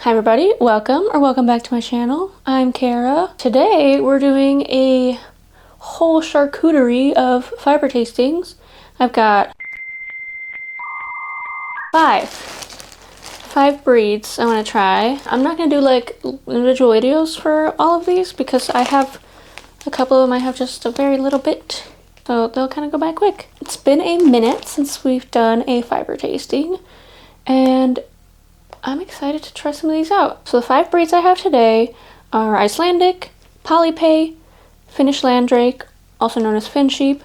Hi everybody, welcome back to my channel. I'm Kara. Today we're doing a whole charcuterie of fiber tastings. I've got five breeds I want to try. I'm not going to do like individual videos for all of these because I have a couple of them I have just a very little bit, so they'll kind of go by quick. It's been a minute since we've done a fiber tasting, and I'm excited to try some of these out. So the 5 breeds I have today are Icelandic, Polypay, Finnish Landrake, also known as Finn sheep,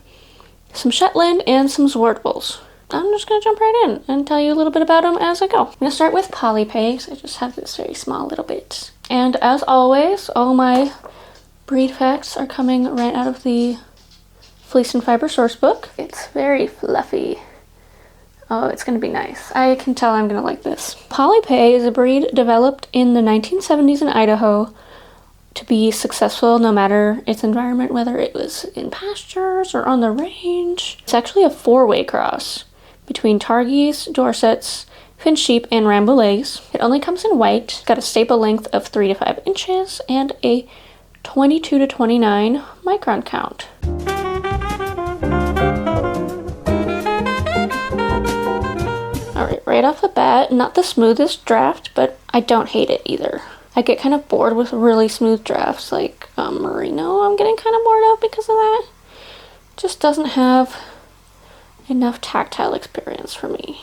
some Shetland, and some Zwartbles. I'm just going to jump right in and tell you a little bit about them as I go. I'm going to start with Polypay, so I just have this very small little bit. And as always, all my breed facts are coming right out of the Fleece and Fiber Sourcebook. It's very fluffy. Oh, it's going to be nice. I can tell I'm going to like this. Polypay is a breed developed in the 1970s in Idaho to be successful no matter its environment, whether it was in pastures or on the range. It's actually a 4-way cross between Targhese, Dorsets, Finn sheep, and Rambouillets. It only comes in white. It's got a staple length of 3 to 5 inches and a 22 to 29 micron count. Alright, right off the bat, not the smoothest draft, but I don't hate it either. I get kind of bored with really smooth drafts, like Merino. I'm getting kind of bored of because of that. Just doesn't have enough tactile experience for me.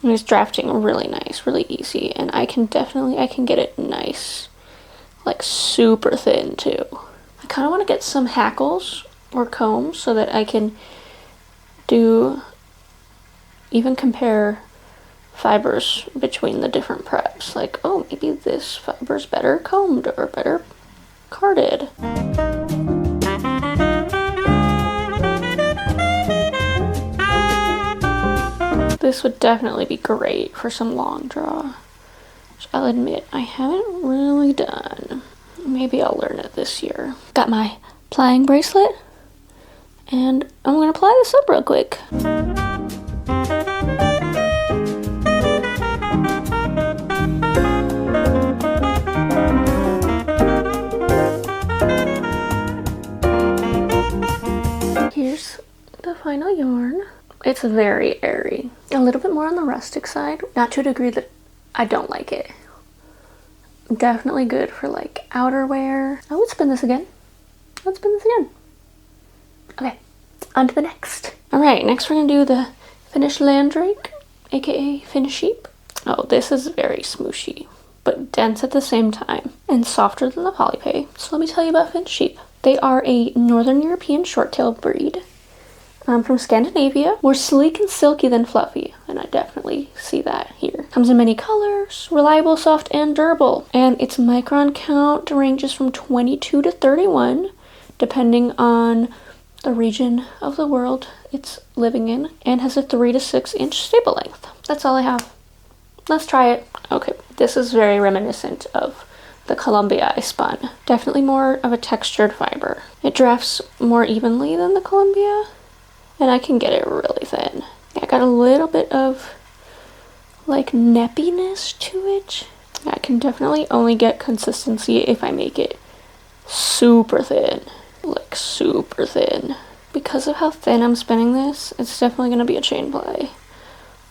And it's drafting really nice, really easy, and I can get it nice, like super thin too. I kind of want to get some hackles or combs so that I can even compare fibers between the different preps. Like, oh, maybe this fiber's better combed or better carded. This would definitely be great for some long draw, which I'll admit I haven't really done. Maybe I'll learn it this year. Got my plying bracelet, and I'm gonna ply this up real quick. Here's the final yarn. It's very airy. A little bit more on the rustic side. Not to a degree that I don't like it. Definitely good for like outerwear. I would spin this again. Let's spin this again. Okay, on to the next. Alright, next we're gonna do the Finnish Landrake, aka Finn sheep. Oh, this is very smooshy, but dense at the same time, and softer than the Polypay. So let me tell you about Finn sheep. They are a Northern European short-tailed breed from Scandinavia, more sleek and silky than fluffy, and I definitely see that here. Comes in many colors, reliable, soft, and durable, and its micron count ranges from 22 to 31, depending on the region of the world it's living in, and has a 3 to 6 inch staple length. That's all I have. Let's try it. Okay, this is very reminiscent of the Columbia I spun. Definitely more of a textured fiber. It drafts more evenly than the Columbia, and I can get it really thin. I got a little bit of like neppiness to it. I can definitely only get consistency if I make it super thin. Like super thin. Because of how thin I'm spinning this, it's definitely going to be a chain play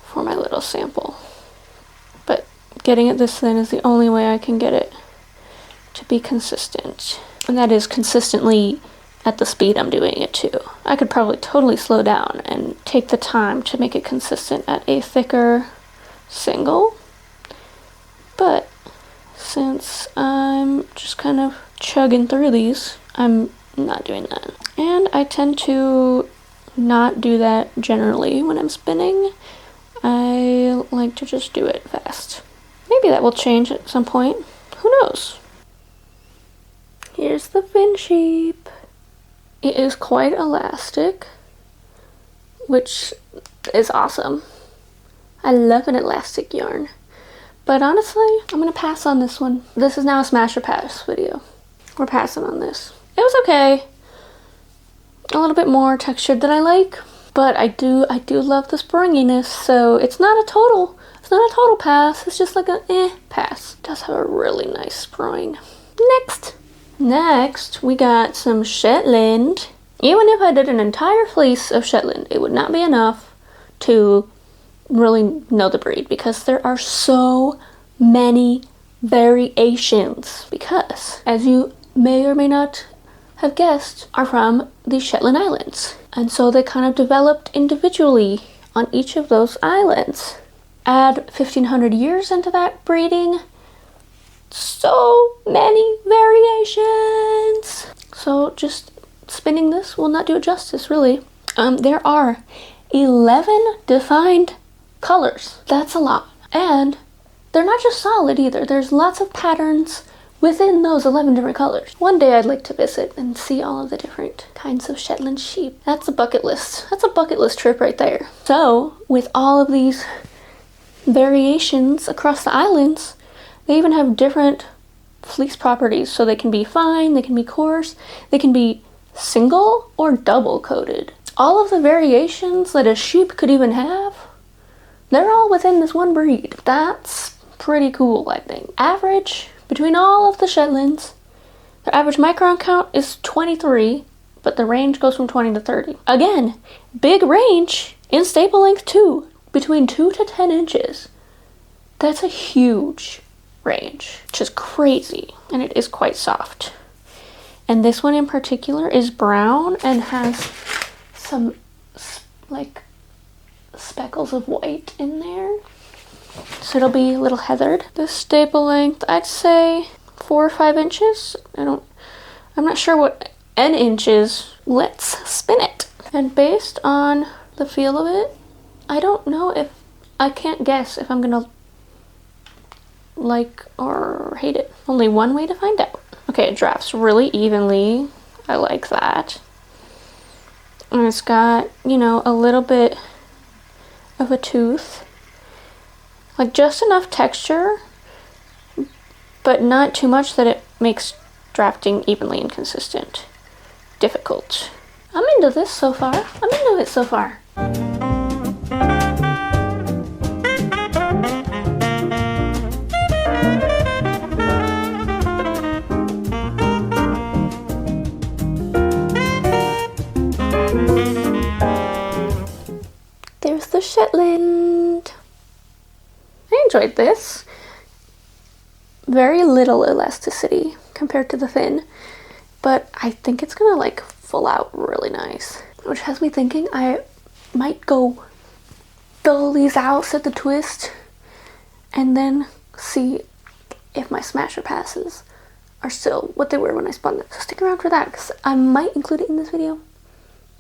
for my little sample. But getting it this thin is the only way I can get it to be consistent, and that is consistently at the speed I'm doing it to. I could probably totally slow down and take the time to make it consistent at a thicker single, but since I'm just kind of chugging through these, I'm not doing that. And I tend to not do that generally when I'm spinning. I like to just do it fast. Maybe that will change at some point. Who knows? Here's the Finn sheep. It is quite elastic, which is awesome. I love an elastic yarn. But honestly, I'm gonna pass on this one. This is now a smash or pass video. We're passing on this. It was okay. A little bit more textured than I like, but I do love the springiness, so it's not a total It's not a total pass, it's just like a pass. It does have a really nice sprawling. Next, we got some Shetland. Even if I did an entire fleece of Shetland, it would not be enough to really know the breed because there are so many variations. Because, as you may or may not have guessed, are from the Shetland Islands. And so they kind of developed individually on each of those islands. Add 1500 years into that breeding, so many variations. So just spinning this will not do it justice, really. There are 11 defined colors. That's a lot. And they're not just solid either. There's lots of patterns within those 11 different colors. One day I'd like to visit and see all of the different kinds of Shetland sheep. That's a bucket list. That's a bucket list trip right there. So with all of these variations across the islands, they even have different fleece properties. So they can be fine, they can be coarse, they can be single or double coated. All of the variations that a sheep could even have, they're all within this one breed. That's pretty cool, I think. Average between all of the Shetlands, their average micron count is 23, but the range goes from 20 to 30. Again, big range in staple length too, between 2 to 10 inches. That's a huge range, which is crazy, and it is quite soft. And this one in particular is brown and has some like speckles of white in there. So it'll be a little heathered. The staple length, I'd say 4 or 5 inches. I'm not sure what an inch is. Let's spin it. And based on the feel of it, I can't guess if I'm gonna like or hate it. Only one way to find out. Okay, it drafts really evenly. I like that. And it's got, a little bit of a tooth. Like just enough texture, but not too much that it makes drafting evenly and consistent difficult. I'm into this so far. I'm into it so far. There's the Shetland. I enjoyed this. Very little elasticity compared to the Finn, but I think it's gonna like full out really nice. Which has me thinking I might go fill these out, set the twist, and then see if my smasher passes are still what they were when I spun them. So stick around for that, because I might include it in this video.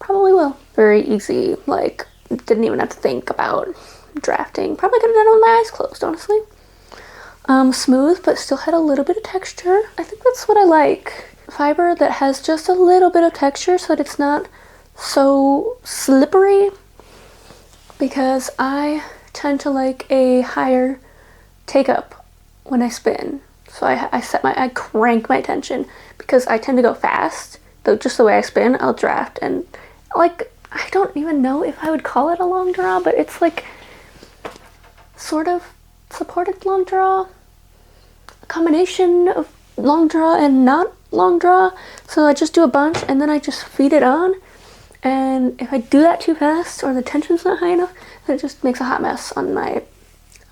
Probably will. Very easy, like didn't even have to think about drafting. Probably could have done it with my eyes closed, honestly. Smooth, but still had a little bit of texture. I think that's what I like. Fiber that has just a little bit of texture so that it's not so slippery, because I tend to like a higher take up when I spin. So I crank my tension because I tend to go fast. Though just the way I spin, I'll draft, and like I don't even know if I would call it a long draw, but it's like sort of supported long draw, a combination of long draw and not long draw. So I just do a bunch and then I just feed it on, and if I do that too fast or the tension's not high enough, then it just makes a hot mess on my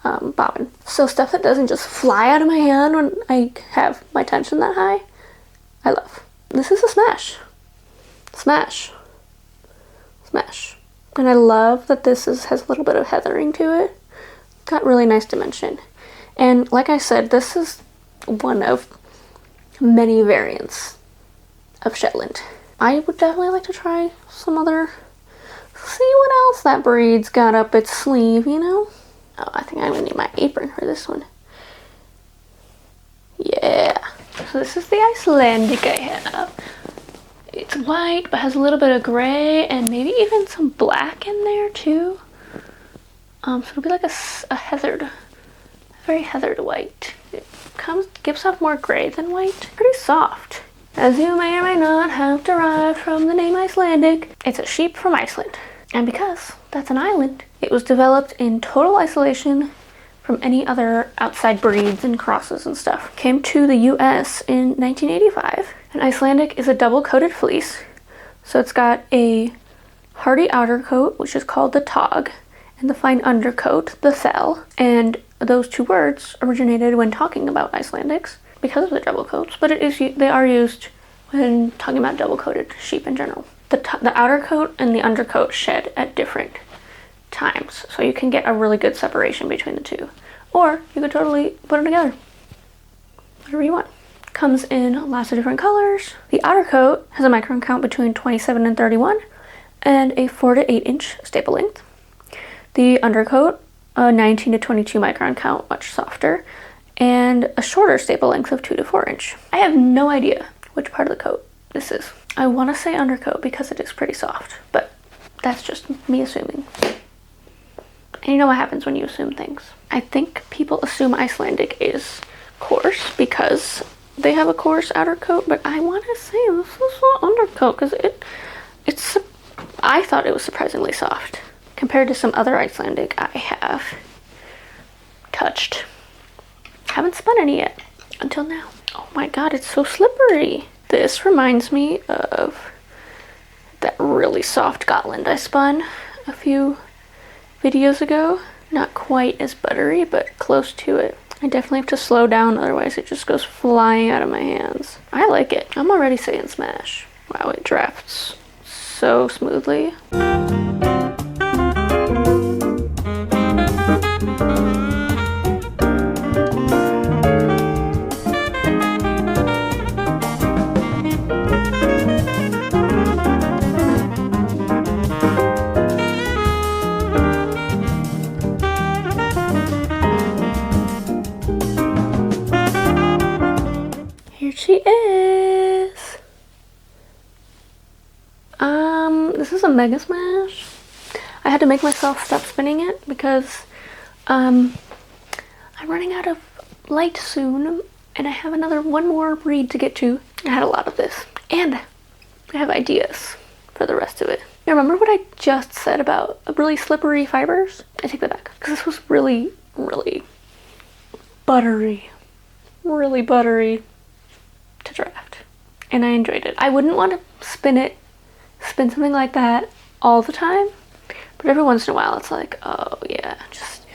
bobbin. So stuff that doesn't just fly out of my hand when I have my tension that high, I love. This is a smash. Smash. Smash. And I love that this has a little bit of heathering to it. Got really nice dimension. And like I said, this is one of many variants of Shetland. I would definitely like to try some other, see what else that breed's got up its sleeve, Oh, I think I'm gonna need my apron for this one. Yeah. So this is the Icelandic I have. It's white, but has a little bit of gray and maybe even some black in there too. So it'll be like a heathered, very heathered white. It gives off more gray than white. Pretty soft. As you may or may not have derived from the name Icelandic, it's a sheep from Iceland. And because that's an island, it was developed in total isolation from any other outside breeds and crosses and stuff. Came to the US in 1985. And Icelandic is a double-coated fleece. So it's got a hardy outer coat, which is called the tog, and the fine undercoat, the thel. And those two words originated when talking about Icelandics because of the double coats, but they are used when talking about double-coated sheep in general. The outer coat and the undercoat shed at different times, so you can get a really good separation between the two. Or you could totally put them together, whatever you want. Comes in lots of different colors. The outer coat has a micron count between 27 and 31 and a 4 to 8 inch staple length. The undercoat, a 19 to 22 micron count, much softer, and a shorter staple length of 2 to 4 inch. I have no idea which part of the coat this is. I want to say undercoat because it is pretty soft, but that's just me assuming. And you know what happens when you assume things. I think people assume Icelandic is coarse because they have a coarse outer coat, but I want to say this is not undercoat because I thought it was surprisingly soft compared to some other Icelandic I have touched. Haven't spun any yet until now. Oh my god, it's so slippery. This reminds me of that really soft Gotland I spun a few videos ago. Not quite as buttery, but close to it. I definitely have to slow down, otherwise it just goes flying out of my hands. I like it. I'm already saying smash. Wow, it drafts so smoothly. She is. This is a Mega Smash. I had to make myself stop spinning it because I'm running out of light soon, and I have one more breed to get to. I had a lot of this, and I have ideas for the rest of it. Now, remember what I just said about really slippery fibers? I take that back because this was really, really buttery. Really buttery to draft, and I enjoyed it. I wouldn't want to spin something like that all the time, but every once in a while it's like, oh yeah, just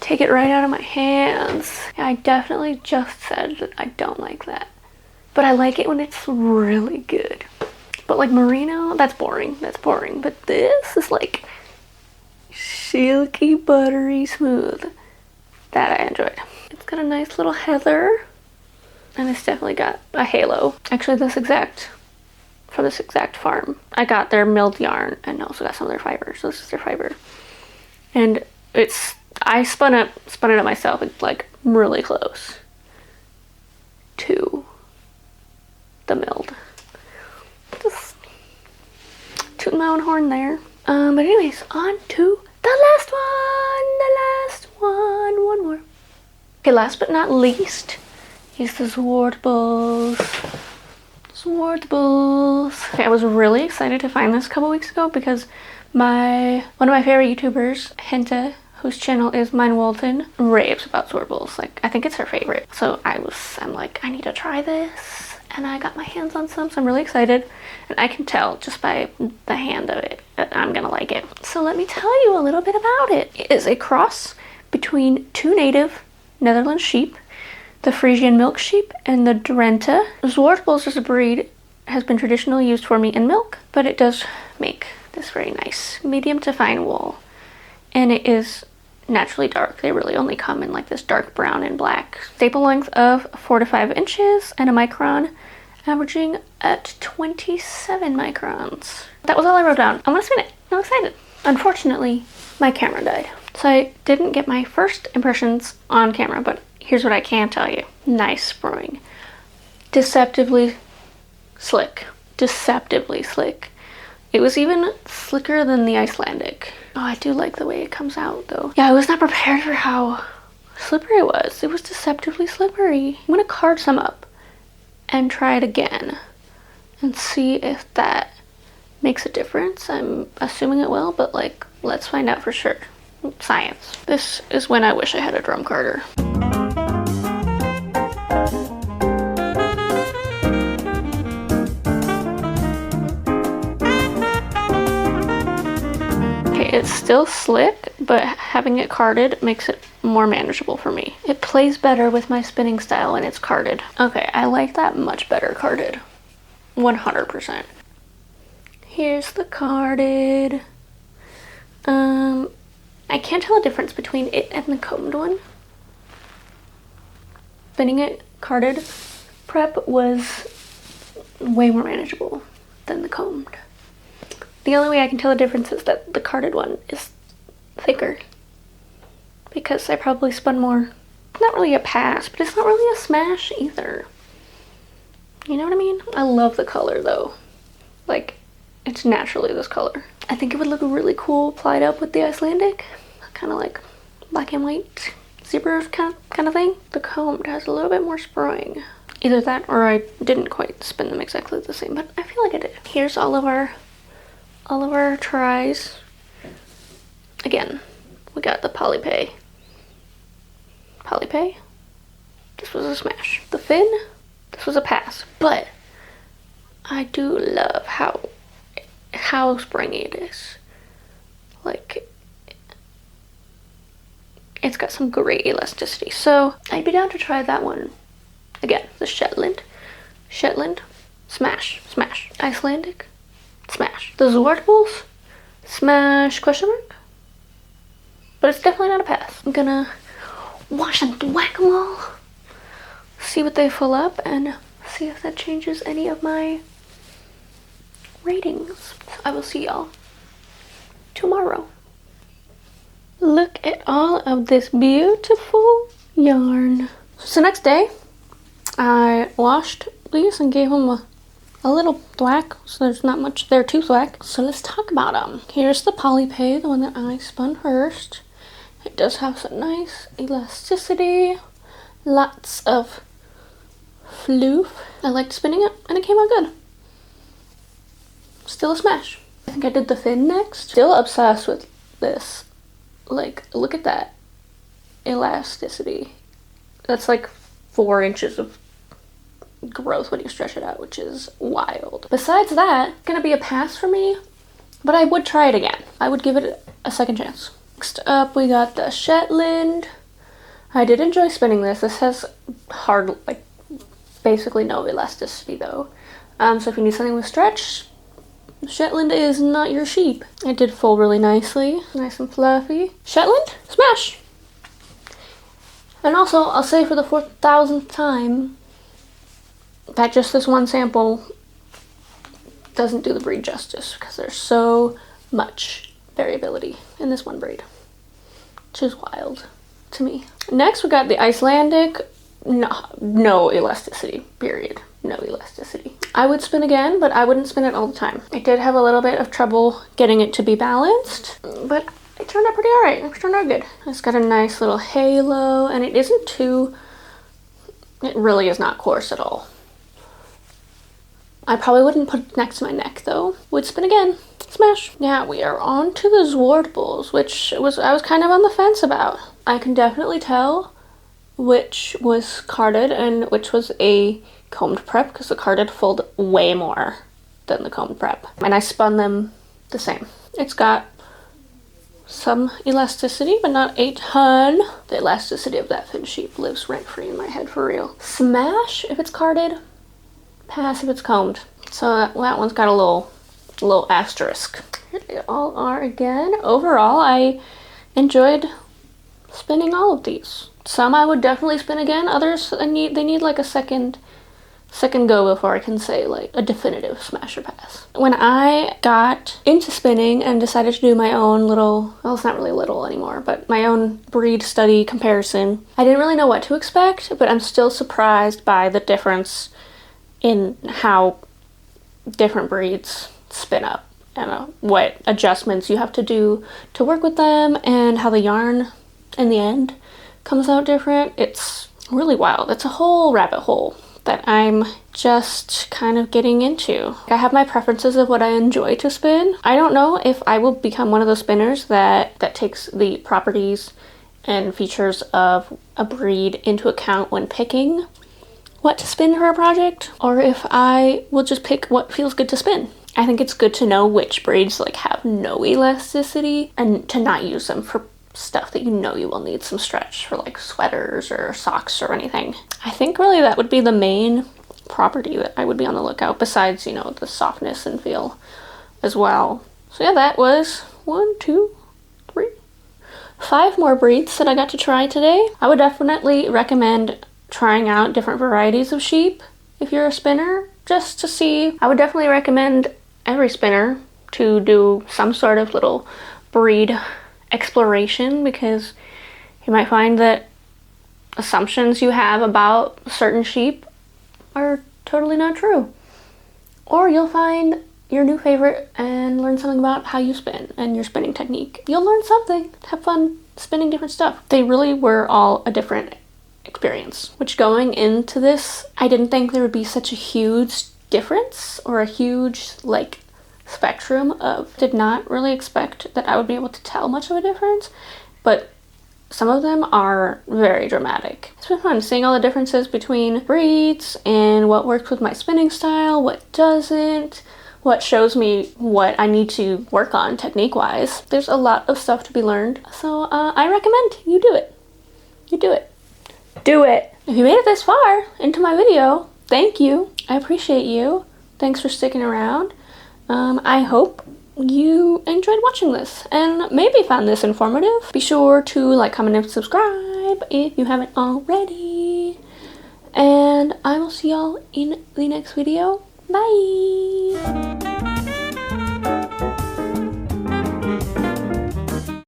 take it right out of my hands. I definitely just said that I don't like that, but I like it when it's really good. But like merino, that's boring, but this is like silky, buttery, smooth. That I enjoyed. It's got a nice little heather. And it's definitely got a halo. Actually, for this exact farm, I got their milled yarn and also got some of their fiber. So this is their fiber. And I spun it up myself. It's like really close to the milled. Just tooting my own horn there. But anyways, on to the last one. One more. Okay, last but not least is the Zwartbles. Okay, I was really excited to find this a couple weeks ago because one of my favorite YouTubers, Hente, whose channel is Mine Walton, raves about Zwartbles. Like, I think it's her favorite. So I'm like, I need to try this. And I got my hands on some, so I'm really excited. And I can tell just by the hand of it that I'm gonna like it. So let me tell you a little bit about it. It is a cross between two native Netherlands sheep, the Frisian milk sheep and the Drenthe. Zwartbles as a breed has been traditionally used for meat and milk, but it does make this very nice medium to fine wool. And it is naturally dark. They really only come in like this dark brown and black. Staple length of 4 to 5 inches and a micron, averaging at 27 microns. That was all I wrote down. I'm gonna spin it. I'm excited. Unfortunately, my camera died, so I didn't get my first impressions on camera, but here's what I can tell you. Nice spraying. Deceptively slick. It was even slicker than the Icelandic. Oh, I do like the way it comes out though. Yeah, I was not prepared for how slippery it was. It was deceptively slippery. I'm gonna card some up and try it again and see if that makes a difference. I'm assuming it will, but like, let's find out for sure. Science. This is when I wish I had a drum carder. Okay, it's still slick, but having it carded makes it more manageable for me. It plays better with my spinning style when it's carded. Okay, I like that much better carded. 100%. Here's the carded. I can't tell a difference between it and the combed one. Spinning it carded prep was way more manageable than the combed. The only way I can tell the difference is that the carded one is thicker, because I probably spun more. It's not really a pass, but it's not really a smash either. You know what I mean? I love the color though. Like, it's naturally this color. I think it would look really cool applied up with the Icelandic. Kind of like black and white zebra kind of thing. The combed has a little bit more spring. Either that or I didn't quite spin them exactly the same, but I feel like I did. Here's all of our tries. Again, we got the Polypay. Polypay? This was a smash. The fin? This was a pass. But I do love how springy it is. Like, it's got some great elasticity. So I'd be down to try that one again. The Shetland, smash, smash. Icelandic, smash. The Zwartbles, smash, question mark. But it's definitely not a pass. I'm gonna wash and whack them all, see what they fill up, and see if that changes any of my ratings. So I will see y'all tomorrow. Look at all of this beautiful yarn. So next day, I washed these and gave them a little thwack, so there's not much there to thwack. So let's talk about them. Here's the Polypay, the one that I spun first. It does have some nice elasticity, lots of floof. I liked spinning it and it came out good. Still a smash. I think I did the fin next. Still obsessed with this. Like, look at that elasticity. That's like 4 inches of growth when you stretch it out, which is wild. Besides that, it's gonna be a pass for me, but I would try it again. I would give it a second chance. Next up, we got the Shetland. I did enjoy spinning this. This has hard, like, basically no elasticity though. So if you need something with stretch, Shetland is not your sheep. It did fold really nicely, nice and fluffy. Shetland, smash. And also, I'll say for the 4,000th time that just this one sample doesn't do the breed justice, because there's so much variability in this one braid, which is wild to me. Next, we got the Icelandic. No elasticity, period. No elasticity. I would spin again, but I wouldn't spin it all the time. I did have a little bit of trouble getting it to be balanced, but it turned out pretty alright. It turned out good. It's got a nice little halo, and it isn't too, it really is not coarse at all. I probably wouldn't put it next to my neck though. Would spin again. Smash. Now we are on to the Zwartbles, which I was kind of on the fence about. I can definitely tell which was carded and which was a combed prep, because the carded fold way more than the combed prep. And I spun them the same. It's got some elasticity, but not a ton. The elasticity of that fin sheep lives rent-free in my head for real. Smash if it's carded, pass if it's combed. So that one's got a little asterisk. Here they all are again. Overall, I enjoyed spinning all of these. Some I would definitely spin again. Others, they need like a second go before I can say like a definitive smash or pass. When I got into spinning and decided to do my own little, well, it's not really little anymore, but my own breed study comparison, I didn't really know what to expect, but I'm still surprised by the difference in how different breeds spin up and what adjustments you have to do to work with them, and how the yarn in the end comes out different. It's really wild. It's a whole rabbit hole that I'm just kind of getting into. I have my preferences of what I enjoy to spin. I don't know if I will become one of those spinners that takes the properties and features of a breed into account when picking what to spin for a project, or if I will just pick what feels good to spin. I think it's good to know which breeds like have no elasticity and to not use them for stuff that you know you will need some stretch for, like sweaters or socks or anything. I think really that would be the main property that I would be on the lookout, besides, you know, the softness and feel as well. So yeah, that was 5 more breeds that I got to try today. I would definitely recommend trying out different varieties of sheep if you're a spinner, just to see. I would definitely recommend every spinner to do some sort of little breed exploration, because you might find that assumptions you have about certain sheep are totally not true. Or you'll find your new favorite and learn something about how you spin and your spinning technique. You'll learn something. Have fun spinning different stuff. They really were all a different experience, which going into this, I didn't think there would be such a huge difference or a huge like spectrum of, did not really expect that I would be able to tell much of a difference, but some of them are very dramatic. It's been fun seeing all the differences between breeds and what works with my spinning style, what doesn't, what shows me what I need to work on technique-wise. There's a lot of stuff to be learned, so I recommend you do it. You do it. Do it! If you made it this far into my video, thank you. I appreciate you. Thanks for sticking around. I hope you enjoyed watching this and maybe found this informative. Be sure to like, comment, and subscribe if you haven't already. And I will see y'all in the next video. Bye!